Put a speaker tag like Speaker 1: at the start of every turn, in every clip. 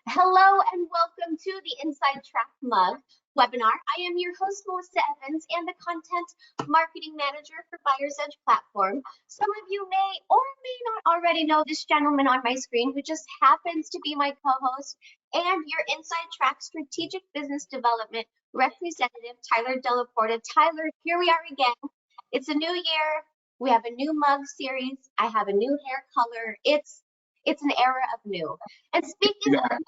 Speaker 1: Hello and welcome to the InsideTrack MUG webinar. I am your host, Melissa Evans, and the Content Marketing Manager for Buyer's Edge platform. Some of you may or may not already know this gentleman on my screen who just happens to be my co-host and your InsideTrack Strategic Business Development Representative, Tyler Delaporta. Tyler, here we are again. It's a new year. We have a new MUG series. I have a new hair color. It's an era of new. And speaking of new,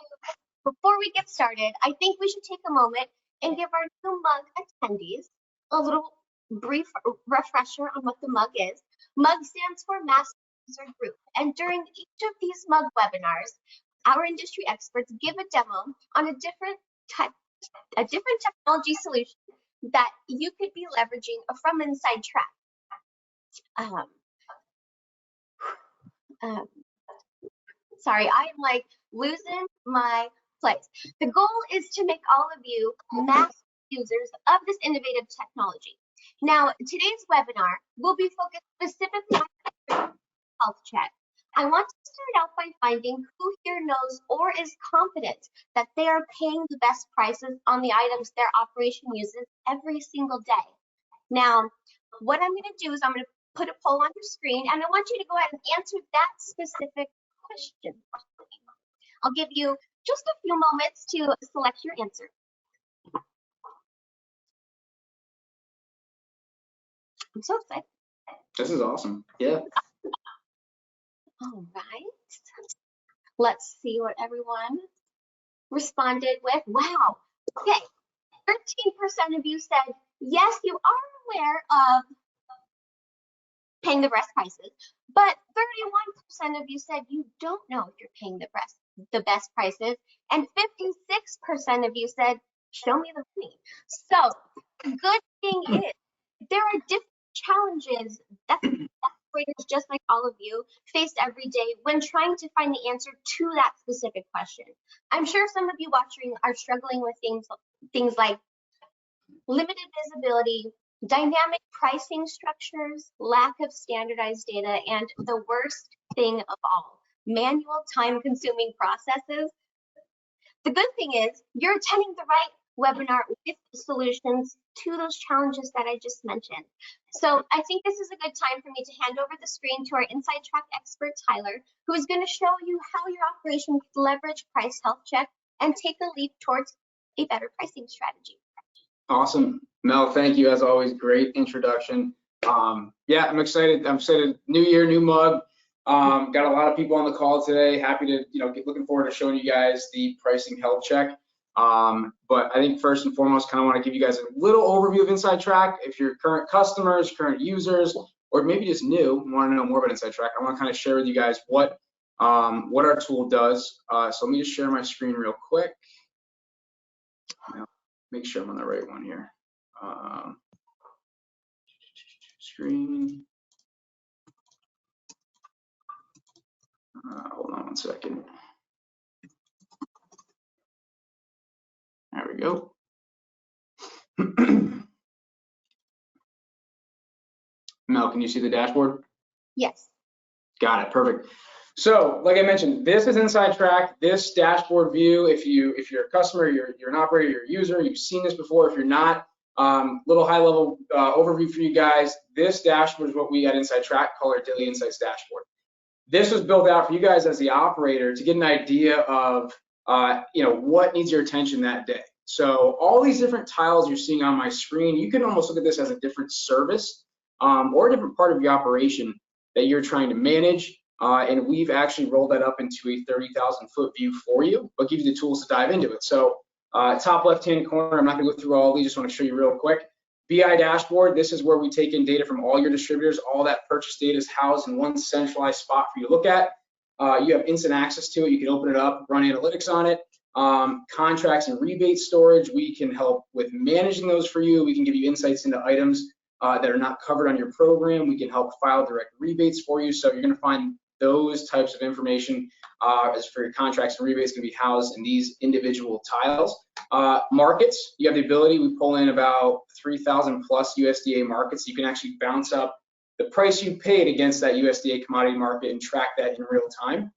Speaker 1: before we get started, I think we should take a moment and give our new MUG attendees a little brief refresher on what the MUG is. MUG stands for Master User Group. And during each of these MUG webinars, our industry experts give a demo on a different technology solution that you could be leveraging from InsideTrack. Sorry, I'm like losing my place. The goal is to make all of you master users of this innovative technology. Now, today's webinar will be focused specifically on health check. I want to start out by finding who here knows or is confident that they are paying the best prices on the items their operation uses every single day. Now, what I'm going to do is I'm going to put a poll on your screen, and I want you to go ahead and answer that specific question. I'll give you just a few moments to select your answer. I'm so excited.
Speaker 2: This is awesome. Yeah.
Speaker 1: All right. Let's see what everyone responded with. Wow. Okay. 13% of you said, yes, you are aware of paying the best prices, but 31% of you said you don't know if you're paying the best prices, and 56% of you said, show me the money. So the good thing is there are different challenges that operators just like all of you face every day when trying to find the answer to that specific question. I'm sure some of you watching are struggling with things like limited visibility, dynamic pricing structures, lack of standardized data, and the worst thing of all, manual time-consuming processes. The good thing is you're attending the right webinar with solutions to those challenges that I just mentioned. So I think this is a good time for me to hand over the screen to our InsideTrack expert, Tyler, who is going to show you how your operation can leverage price health check and take a leap towards a better pricing strategy.
Speaker 2: Awesome. Mel, thank you. As always, great introduction. Yeah, I'm excited. New year, new MUG. Got a lot of people on the call today. Happy to, looking forward to showing you guys the pricing health check. But I think first and foremost, kind of want to give you guys a little overview of InsideTrack. If you're current customers, current users, or maybe just new, want to know more about InsideTrack, I want to kind of share with you guys what our tool does. So let me just share my screen real quick. Make sure I'm on the right one here. Screen. Hold on one second. There we go. Mel, can you see the dashboard?
Speaker 1: Yes.
Speaker 2: Got it. Perfect. So, like I mentioned, this is InsideTrack. This dashboard view, if you're a customer, you're an operator, you're a user, you've seen this before. If you're not, little high-level overview for you guys. This dashboard is what we at InsideTrack call our Daily Insights dashboard. This was built out for you guys as the operator to get an idea of what needs your attention that day. So all these different tiles you're seeing on my screen, you can almost look at this as a different service or a different part of your operation that you're trying to manage. And we've actually rolled that up into a 30,000-foot view for you, but give you the tools to dive into it. So top left-hand corner, I'm not going to go through all these, just want to show you real quick. BI dashboard, this is where we take in data from all your distributors. All that purchase data is housed in one centralized spot for you to look at. You have instant access to it. You can open it up, run analytics on it. Contracts and rebate storage, we can help with managing those for you. We can give you insights into items that are not covered on your program. We can help file direct rebates for you. So you're going to find those types of information as for your contracts and rebates can be housed in these individual tiles. Markets, you have the ability, we pull in about 3,000 plus USDA markets. You can actually bounce up the price you paid against that USDA commodity market and track that in real time.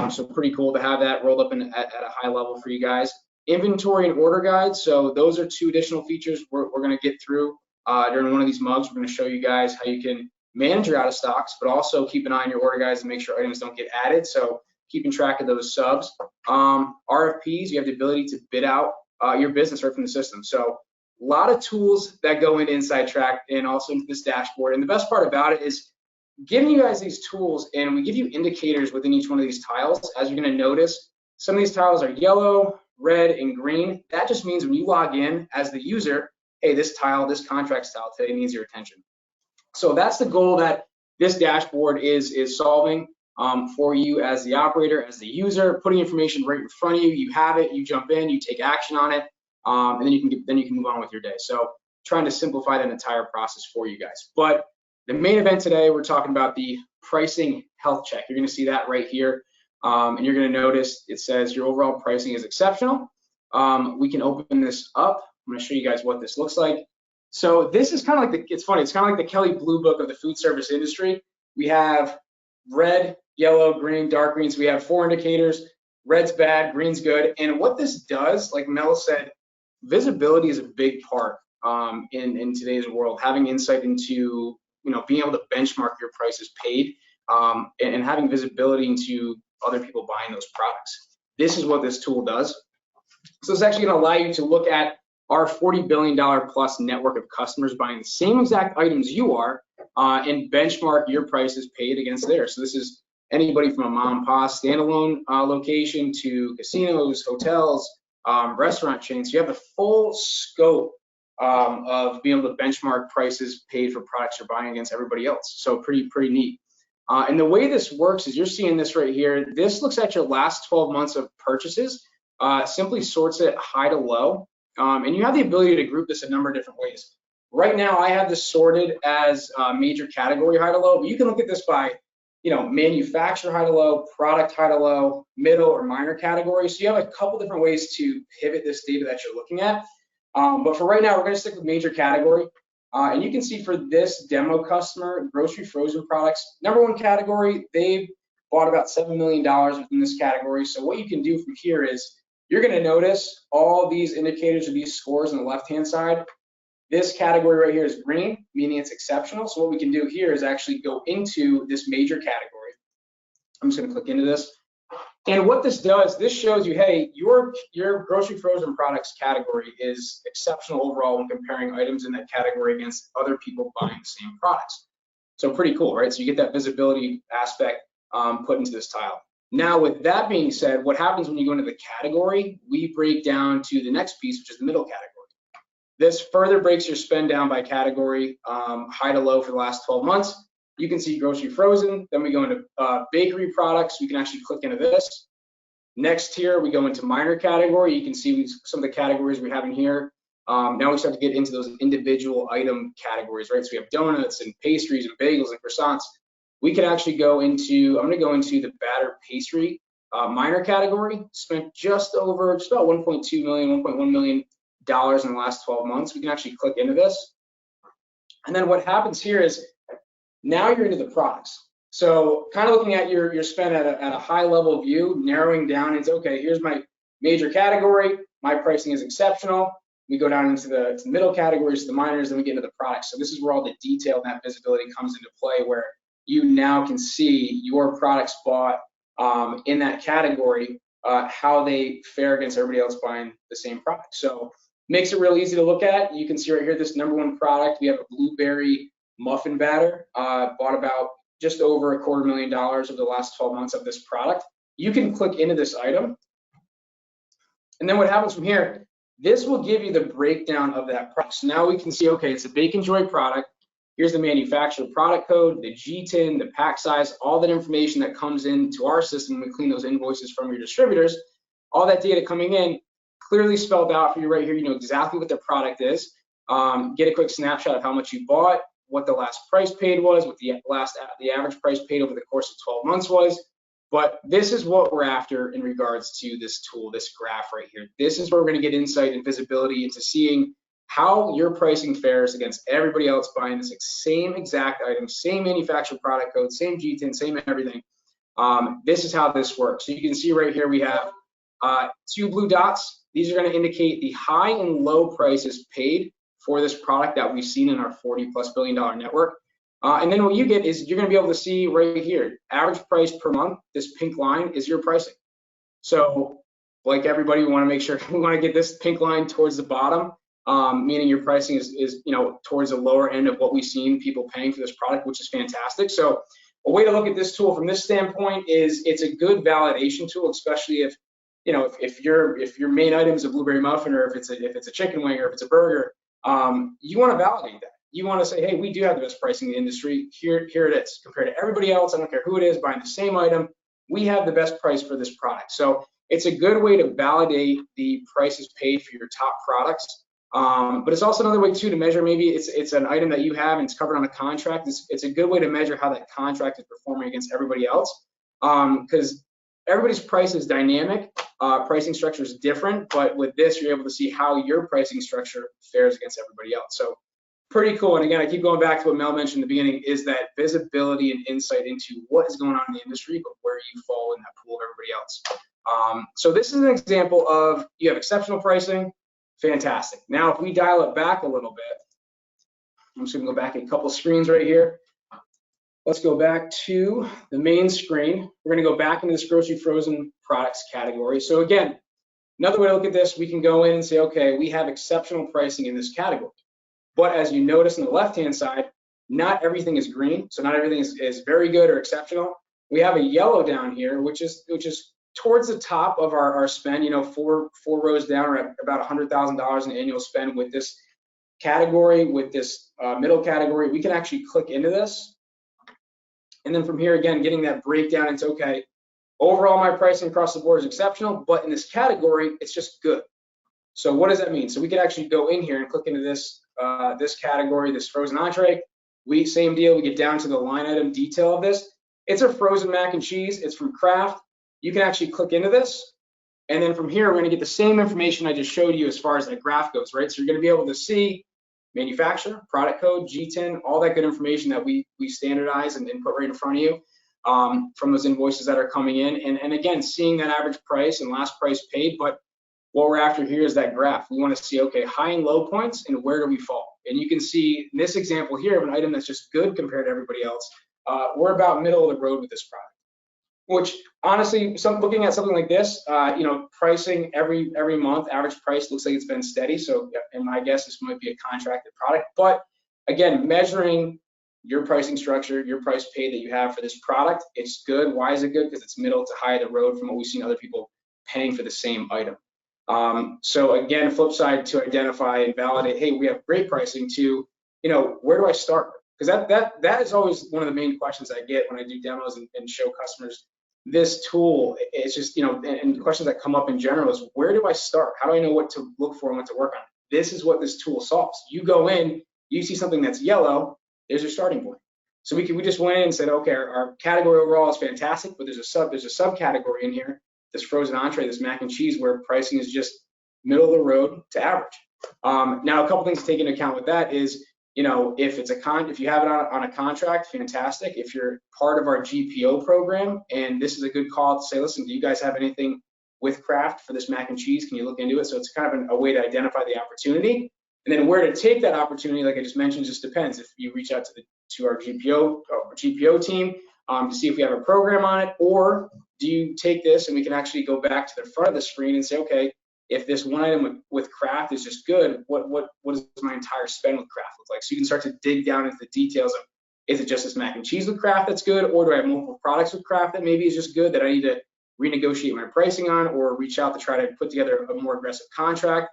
Speaker 2: So pretty cool to have that rolled up at a high level for you guys. Inventory and order guide. So those are two additional features we're going to get through during one of these mugs. We're going to show you guys how you can manage your out of stocks, but also keep an eye on your order guides and make sure items don't get added. So keeping track of those subs. RFPs, you have the ability to bid out your business right from the system. So a lot of tools that go into InsideTrack and also into this dashboard. And the best part about it is giving you guys these tools, and we give you indicators within each one of these tiles. As you're going to notice, some of these tiles are yellow, red, and green. That just means when you log in as the user, hey, this tile, this contract style today needs your attention. So that's the goal that this dashboard is solving for you as the operator, as the user, putting information right in front of you. You have it, you jump in, you take action on it, and then you can move on with your day. So trying to simplify that entire process for you guys. But the main event today, we're talking about the pricing health check. You're going to see that right here, and you're going to notice it says your overall pricing is exceptional. We can open this up. I'm going to show you guys what this looks like. So this is kind of like it's funny. It's kind of like the Kelley Blue Book of the food service industry. We have red, yellow, green, dark green. So we have 4 indicators. Red's bad, green's good. And what this does, like Mel said, visibility is a big part in today's world. Having insight into being able to benchmark your prices paid and having visibility into other people buying those products. This is what this tool does. So it's actually going to allow you to look at our $40 billion plus network of customers buying the same exact items you are and benchmark your prices paid against theirs. So this is anybody from a mom and pop standalone location to casinos, hotels, restaurant chains. So you have the full scope of being able to benchmark prices paid for products you're buying against everybody else. So pretty neat. And the way this works is you're seeing this right here. This looks at your last 12 months of purchases, simply sorts it high to low. And you have the ability to group this a number of different ways. Right now, I have this sorted as major category high to low, but you can look at this by, manufacturer high to low, product high to low, middle or minor category. So you have a couple different ways to pivot this data that you're looking at. But for right now, we're going to stick with major category. And you can see for this demo customer, grocery frozen products, #1 category, they've bought about $7 million within this category. So what you can do from here is you're going to notice all these indicators or these scores on the left-hand side. This category right here is green, meaning it's exceptional. So what we can do here is actually go into this major category. I'm just going to click into this. And what this does, this shows you, hey, your grocery frozen products category is exceptional overall when comparing items in that category against other people buying the same products. So pretty cool, right? So you get that visibility aspect put into this tile. Now, with that being said, what happens when you go into the category, we break down to the next piece, which is the middle category. This further breaks your spend down by category, high to low for the last 12 months. You can see grocery frozen, then we go into bakery products. We can actually click into this. Next here, we go into minor category. You can see some of the categories we have in here. Now we start to get into those individual item categories, right? So we have donuts and pastries and bagels and croissants. We can actually go into, I'm going to go into the batter pastry minor category. Spent just about 1.2 million, $1.1 million in the last 12 months. We can actually click into this. And then what happens here is now you're into the products. So kind of looking at your spend at a high level view, narrowing down into, okay, here's my major category. My pricing is exceptional. We go down into the middle categories, the minors, then we get into the products. So this is where all the detail and that visibility comes into play, where you now can see your products bought in that category, how they fare against everybody else buying the same product. So makes it real easy to look at. You can see right here, this #1 product, we have a blueberry muffin batter, bought about just over $250,000 over the last 12 months of this product. You can click into this item. And then what happens from here, this will give you the breakdown of that product. So now we can see, okay, it's a Bake and Joy product. Here's the manufacturer product code, the GTIN, the pack size, all that information that comes into our system when we clean those invoices from your distributors. All that data coming in, clearly spelled out for you right here. You know exactly what the product is. Get a quick snapshot of how much you bought, what the last price paid was, what the average price paid over the course of 12 months was. But this is what we're after in regards to this tool, this graph right here. This is where we're going to get insight and visibility into seeing how your pricing fares against everybody else buying this same exact item, same manufacturer product code, same GTIN, same everything. this is how this works. So you can see right here we have 2 blue dots. These are going to indicate the high and low prices paid for this product that we've seen in our $40+ billion network. And then what you get is you're going to be able to see right here, average price per month. This pink line is your pricing. So like everybody, we want to make sure we want to get this pink line towards the bottom, meaning your pricing is towards the lower end of what we've seen people paying for this product, which is fantastic. So a way to look at this tool from this standpoint is it's a good validation tool, especially if if your main item is a blueberry muffin, or if it's a chicken wing, or if it's a burger, you want to validate that. You want to say, hey, we do have the best pricing in the industry. Here it is. Compared to everybody else, I don't care who it is buying the same item, we have the best price for this product. So it's a good way to validate the prices paid for your top products. But it's also another way too to measure, maybe it's an item that you have and it's covered on a contract. It's a good way to measure how that contract is performing against everybody else, because everybody's price is dynamic. Pricing structure is different, but with this, you're able to see how your pricing structure fares against everybody else. So pretty cool. And again, I keep going back to what Mel mentioned in the beginning, is that visibility and insight into what is going on in the industry, but where you fall in that pool of everybody else. So this is an example of, you have exceptional pricing, fantastic. Now, if we dial it back a little bit, I'm just gonna go back a couple screens right here. Let's go back to the main screen. We're gonna go back into this grocery frozen products category. So again, another way to look at this, we can go in and say, okay, we have exceptional pricing in this category. But as you notice on the left-hand side, not everything is green. So not everything is very good or exceptional. We have a yellow down here, which is towards the top of our spend, four rows down, or at about $100,000 in annual spend with this category, with this middle category. We can actually click into this. And then from here, again, getting that breakdown into, okay, overall my pricing across the board is exceptional, but in this category, it's just good. So what does that mean? So we could actually go in here and click into this this category, this frozen entree. Same deal, we get down to the line item detail of this. It's a frozen mac and cheese. It's from Kraft. You can actually click into this. And then from here, we're going to get the same information I just showed you as far as that graph goes, right? So you're going to be able to see manufacturer, product code, G10, all that good information that we standardize and put right in front of you from those invoices that are coming in. And again, seeing that average price and last price paid. But what we're after here is that graph. We want to see, okay, high and low points, and where do we fall? And you can see in this example here of an item that's just good compared to everybody else, we're about middle of the road with this product. Which honestly, looking at something like this, pricing every month, average price looks like it's been steady. So in my guess, this might be a contracted product. But again, measuring your pricing structure, your price paid that you have for this product, it's good. Why is it good? Because it's middle to high of the road from what we've seen other people paying for the same item. So again, flip side to identify and validate, hey, we have great pricing, to, where do I start? Because that is always one of the main questions I get when I do demos and show customers this tool. It's just, and questions that come up in general is, where do I start? How do I know what to look for and what to work on? This is what this tool solves. You go in, you see something that's yellow, there's your starting point. So we just went in and said, okay, our category overall is fantastic, but there's a subcategory in here, this frozen entree, this mac and cheese, where pricing is just middle of the road to average. Now, a couple things to take into account with that is, if you have it on a contract, fantastic. If you're part of our GPO program, and this is a good call to say, listen, do you guys have anything with Kraft for this mac and cheese? Can you look into it? So it's kind of a way to identify the opportunity. And then where to take that opportunity, like I just mentioned, just depends. If you reach out to our GPO team to see if we have a program on it, or do you take this and we can actually go back to the front of the screen and say, okay, if this one item with Kraft is just good, what does my entire spend with Kraft look like? So you can start to dig down into the details of, is it just this mac and cheese with Kraft that's good, or do I have multiple products with Kraft that maybe is just good that I need to renegotiate my pricing on, or reach out to try to put together a more aggressive contract?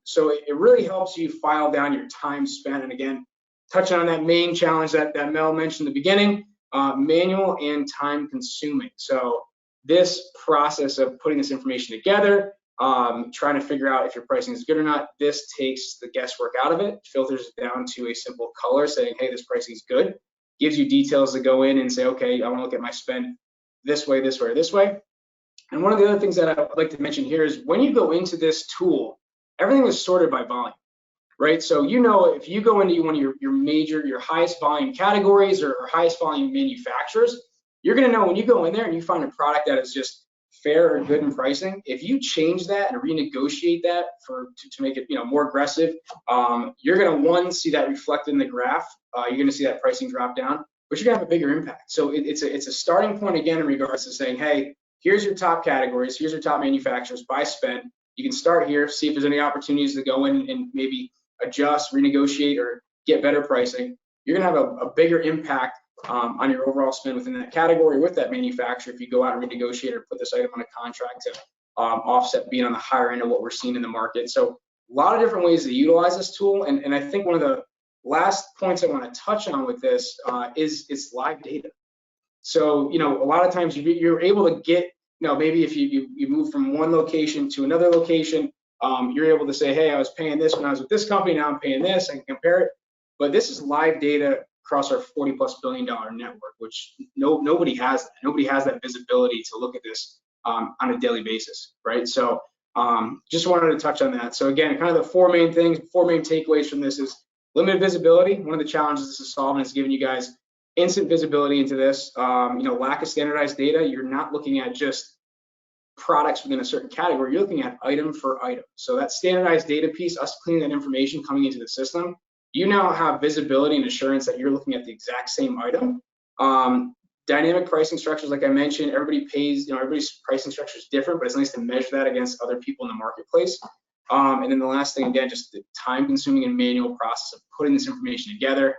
Speaker 2: So it really helps you file down your time spent. And again, touching on that main challenge that Mel mentioned in the beginning, manual and time consuming. So this process of putting this information together, trying to figure out if your pricing is good or not, this takes the guesswork out of it, filters it down to a simple color saying, hey, this pricing is good, gives you details to go in and say, okay, I want to look at my spend this way, this way, or this way. And one of the other things that I'd like to mention here is, when you go into this tool, everything is sorted by volume, right? So if you go into one of your highest volume categories or highest volume manufacturers, you're going to know when you go in there and you find a product that is just fair or good in pricing. If you change that and renegotiate that to make it more aggressive, you're going to one see that reflected in the graph. You're going to see that pricing drop down, but you're going to have a bigger impact. So it's a starting point again in regards to saying, hey, here's your top categories, here's your top manufacturers by spend. You can start here, see if there's any opportunities to go in and maybe adjust, renegotiate, or get better pricing. You're going to have a bigger impact on your overall spend within that category with that manufacturer if you go out and renegotiate or put this item on a contract to offset being on the higher end of what we're seeing in the market. So a lot of different ways to utilize this tool. And I think one of the last points I want to touch on with this is it's live data. So, a lot of times you're able to get, maybe if you move from one location to another location, you're able to say, hey, I was paying this when I was with this company, now I'm paying this, I can compare it. But this is live data across our $40+ billion network, which nobody has that. Nobody has that visibility to look at this on a daily basis, right? So just wanted to touch on that. So again, kind of the four main takeaways from this is limited visibility. One of the challenges this is solving is giving you guys instant visibility into this. Lack of standardized data. You're not looking at just products within a certain category. You're looking at item for item. So that standardized data piece, us cleaning that information coming into the system, you now have visibility and assurance that you're looking at the exact same item. Dynamic pricing structures, like I mentioned, everybody pays, everybody's pricing structure is different, but it's nice to measure that against other people in the marketplace. And then the last thing, again, just the time-consuming and manual process of putting this information together.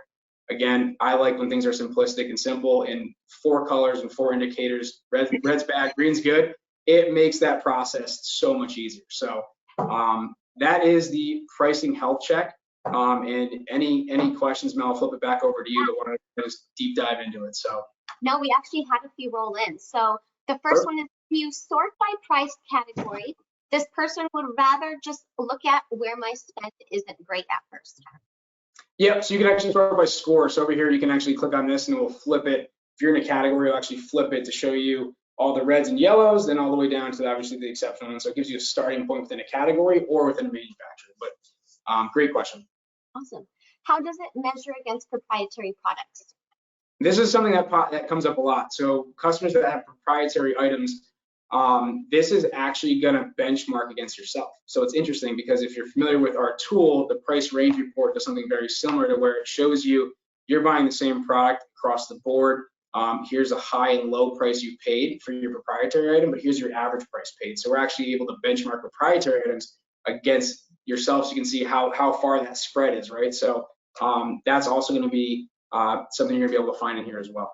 Speaker 2: Again, I like when things are simplistic and simple and 4 colors and 4 indicators. Red's bad, green's good. It makes that process so much easier. So that is the pricing health check. And any questions, Mel, I'll flip it back over to you, but want to just deep dive into it. So
Speaker 1: no, we actually had a few roll in. So the first one is, you sort by price category. This person would rather just look at where my spend isn't great at first.
Speaker 2: Yeah, so you can actually sort by score. So over here, you can actually click on this and it will flip it. If you're in a category, it'll actually flip it to show you all the reds and yellows, then all the way down to obviously the exceptional. And so it gives you a starting point within a category or within a manufacturer. But great question.
Speaker 1: Awesome. How does it measure against proprietary products?
Speaker 2: This is something that comes up a lot. So customers that have proprietary items, this is actually going to benchmark against yourself. So it's interesting because if you're familiar with our tool, the price range report does something very similar to where it shows you you're buying the same product across the board. Here's a high and low price you paid for your proprietary item, but here's your average price paid. So we're actually able to benchmark proprietary items against yourself so you can see how far that spread is, right? So that's also going to be something you're going to be able to find in here as well.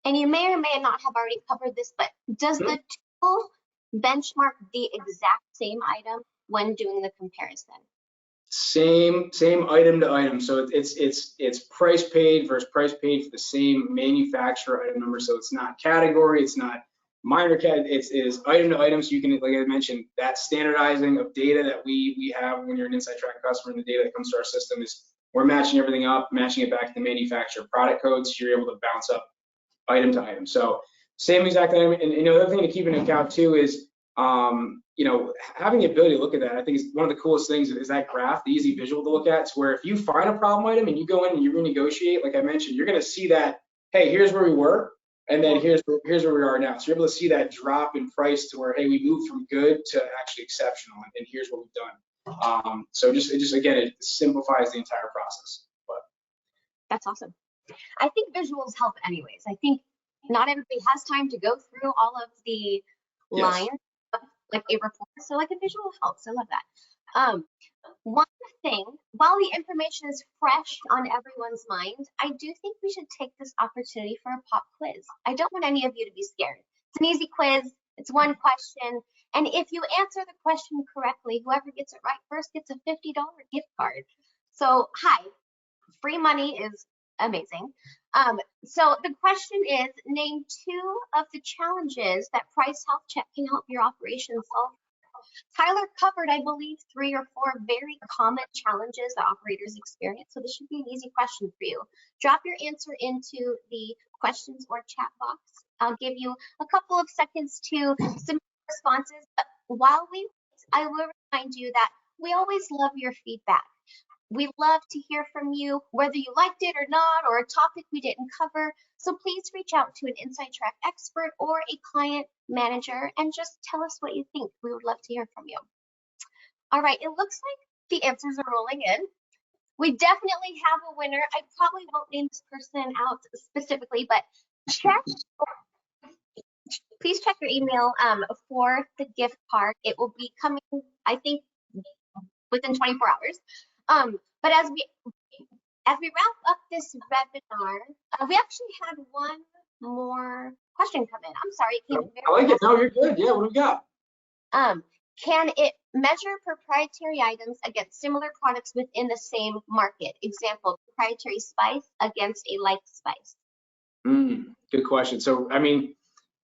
Speaker 1: And you may or may not have already covered this, but does the tool benchmark the exact same item when doing the comparison?
Speaker 2: Same item to item. So it's price paid versus price paid for the same manufacturer item number. So it's not category, it's not minor cat, it is item to item. So you can, like I mentioned, that standardizing of data that we have when you're an InsideTrack customer, and the data that comes to our system is we're matching everything up, matching it back to the manufacturer product codes. So you're able to bounce up item to item. So same exact item. And the other thing to keep into account too is having the ability to look at that, I think is one of the coolest things is that graph, the easy visual to look at. It's where if you find a problem item and you go in and you renegotiate, like I mentioned, you're going to see that, hey, here's where we were, and then here's where we are now. So you're able to see that drop in price to where, hey, we moved from good to actually exceptional, and here's what we've done. So it simplifies the entire process. But
Speaker 1: that's awesome. I think visuals help anyways. I think not everybody has time to go through all of the lines of like a report. So like a visual helps. I love that. One thing, while the information is fresh on everyone's mind, I do think we should take this opportunity for a pop quiz. I don't want any of you to be scared. It's an easy quiz. It's one question. And if you answer the question correctly, whoever gets it right first gets a $50 gift card. So hi, free money is amazing. So the question is, name 2 of the challenges that Price Health Check can help your operation solve. Tyler covered, I believe, 3 or 4 very common challenges that operators experience. So this should be an easy question for you. Drop your answer into the questions or chat box. I'll give you a couple of seconds to submit responses. But while we wait, I will remind you that we always love your feedback. We love to hear from you, whether you liked it or not, or a topic we didn't cover. So please reach out to an InsideTrack expert or a client manager and just tell us what you think. We would love to hear from you. All right, it looks like the answers are rolling in. We definitely have a winner. I probably won't name this person out specifically, but please check your email for the gift card. It will be coming, I think, within 24 hours. But as we wrap up this webinar, we actually had one more question come in. I'm sorry, it came in very
Speaker 2: I like it. No, you're good. Yeah, what do we got?
Speaker 1: Can it measure proprietary items against similar products within the same market? Example, proprietary spice against a like spice.
Speaker 2: Good question. So, I mean,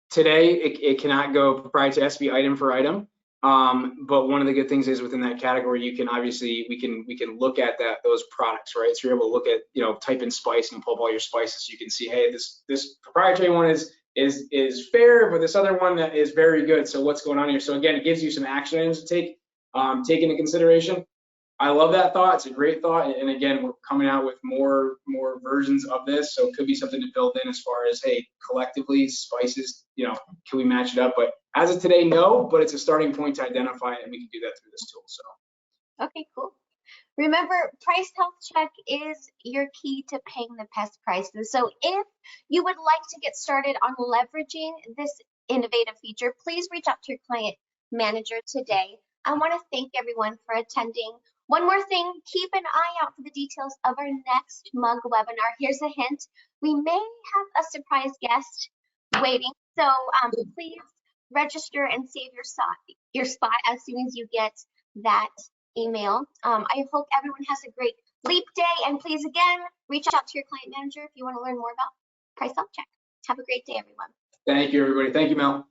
Speaker 2: today it cannot go proprietary, it has to be item for item. But one of the good things is within that category, you can obviously, we can look at those products, right? So you're able to look at, type in spice and pull up all your spices. You can see, hey, this proprietary one is fair, but this other one is very good. So what's going on here? So again, it gives you some action items to take into consideration. I love that thought. It's a great thought. And again, we're coming out with more versions of this. So it could be something to build in as far as, hey, collectively spices, can we match it up? But as of today, no, but it's a starting point to identify it, and we can do that through this tool. So.
Speaker 1: Okay, cool. Remember, Price Health Check is your key to paying the best prices. So if you would like to get started on leveraging this innovative feature, please reach out to your client manager today. I want to thank everyone for attending. One more thing, keep an eye out for the details of our next MUG webinar. Here's a hint. We may have a surprise guest waiting. So please register and save your spot as soon as you get that email. I hope everyone has a great leap day, and please again reach out to your client manager if you want to learn more about Price Health Check. Have a great day, everyone.
Speaker 2: Thank you, everybody. Thank you, Mel.